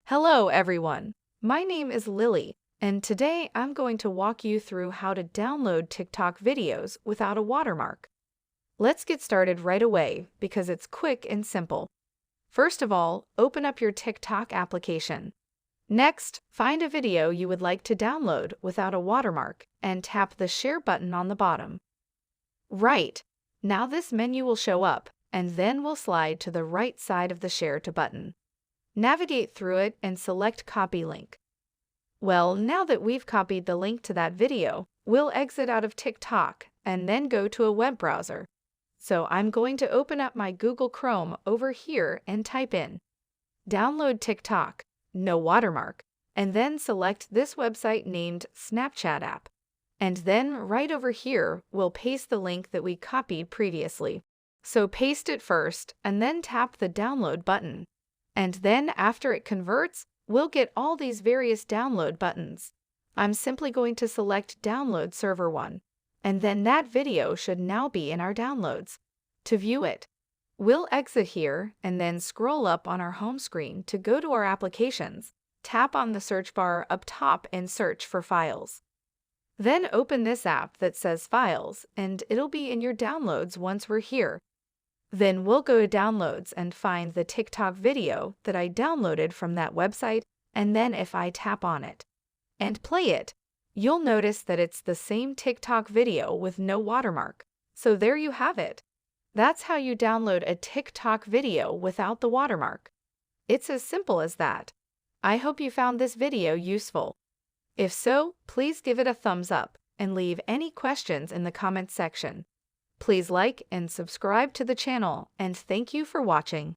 Hello, everyone. My name is Lily, and today I'm going to walk you through how to download TikTok videos without a watermark. Let's get started right away because it's quick and simple. First of all, open up your TikTok application. Next, find a video you would like to download without a watermark and tap the Share button on the bottom. Right. Now this menu will show up, and then we'll slide to the right side of the Share to button. Navigate through it and select Copy Link. Well, now that we've copied the link to that video, we'll exit out of TikTok and then go to a web browser. So I'm going to open up my Google Chrome over here and type in Download TikTok, no watermark, and then select this website named Snapchat app. And then right over here, we'll paste the link that we copied previously. So paste it first and then tap the Download button. And then after it converts, we'll get all these various download buttons. I'm simply going to select Download Server 1, and then that video should now be in our downloads. To view it, we'll exit here and then scroll up on our home screen to go to our applications. Tap on the search bar up top and search for Files. Then open this app that says Files, and it'll be in your downloads once we're here. Then we'll go to Downloads and find the TikTok video that I downloaded from that website, and then if I tap on it and play it, you'll notice that it's the same TikTok video with no watermark. So there you have it. That's how you download a TikTok video without the watermark. It's as simple as that. I hope you found this video useful. If so, please give it a thumbs up and leave any questions in the comments section. Please like and subscribe to the channel, and thank you for watching.